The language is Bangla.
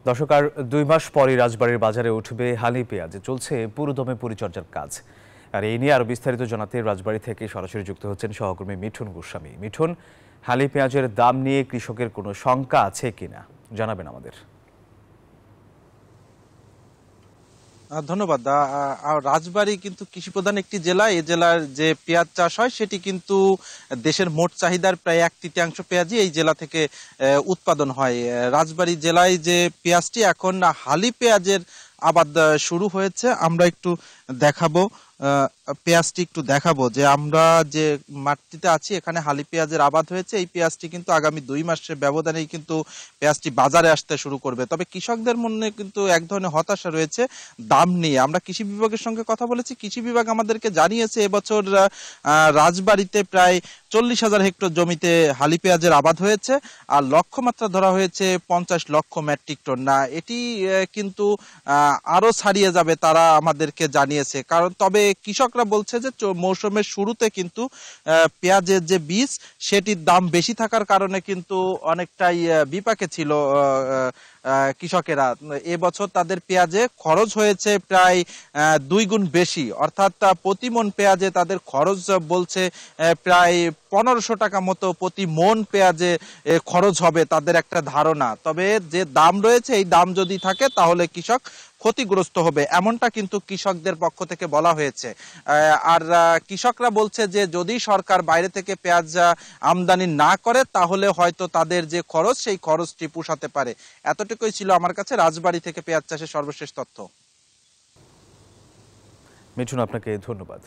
দর্শক, আর ২ মাস পরই রাজবাড়ীর বাজারে উঠবে হালি পেঁয়াজ। চলছে পুরোদমে পরিচর্যার কাজ। আর এই নিয়ে আরো বিস্তারিত জানাতে রাজবাড়ী থেকে সরাসরি যুক্ত হচ্ছেন সহকর্মী মিঠুন গোস্বামী। মিঠুন, হালি পেঁয়াজের দাম নিয়ে কৃষকের কোনো শঙ্কা আছে কিনা জানাবেন আমাদের। ধন্যবাদ। রাজবাড়ী কিন্তু কৃষিপ্রধান একটি জেলা। এই জেলার যে পেঁয়াজ চাষ হয় সেটি কিন্তু দেশের মোট চাহিদার প্রায় 1/3 পেঁয়াজই এই জেলা থেকে উৎপাদন হয়। রাজবাড়ী জেলায় যে পেঁয়াজটি এখন হালি পেঁয়াজের আবাদ শুরু হয়েছে। আমরা একটু দেখাবো পেঁয়াজটি একটু দেখাবো যে আমরা যে মাটিতে আছি এখানে হালি পেঁয়াজের আবাদ হয়েছে। এই পেঁয়াজটি কিন্তু আগামী 2 মাসের ব্যবধানেই কিন্তু পেঁয়াজটি বাজারে আসতে শুরু করবে। তবে কৃষকদের মনে কিন্তু এক ধরনের হতাশা রয়েছে দাম নিয়ে। আমরা কৃষি বিভাগের সঙ্গে কথা বলেছি। কৃষি বিভাগ আমাদেরকে জানিয়েছে এবছর রাজবাড়ীতে প্রায় 40,000 হেক্টর জমিতে হালি পেঁয়াজের আবাদ হয়েছে। আর লক্ষ্যমাত্রা ধরা হয়েছে 50 লক্ষ মেট্রিক টন। না, এটি কিন্তু আরো ছাড়িয়ে যাবে তারা আমাদেরকে জানিয়েছে। কারণ তবে কৃষকরা বলছে যে মৌসুমের শুরুতে কিন্তু পেঁয়াজের যে বীজ সেটির দাম বেশি থাকার কারণে কিন্তু অনেকটাই বিপাকে ছিল কৃষকেরা। এবছর তাদের পেঁয়াজে খরচ হয়েছে প্রায় 2 গুণ বেশি, অর্থাৎ প্রতি মন পেঁয়াজে তাদের খরচ বলছে প্রায় 1500 টাকা মতো প্রতি মন পেঁয়াজে খরচ হবে তাদের একটা ধারণা। তবে যে দাম রয়েছে এই দাম যদি থাকে তাহলে কৃষক ক্ষতিগ্রস্ত হবে, এমনটা কিন্তু কৃষকদের পক্ষ থেকে বলা হয়েছে। আর কৃষকরা বলছে যে যদি সরকার বাইরে থেকে পেঁয়াজ আমদানি না করে তাহলে হয়তো তাদের যে খরচ সেই খরচটি পোষাতে পারে। এতটুকুই ছিল আমার কাছে রাজবাড়ী থেকে পেঁয়াজ চাষের সর্বশেষ তথ্য। মিঠুন, আপনাকে ধন্যবাদ।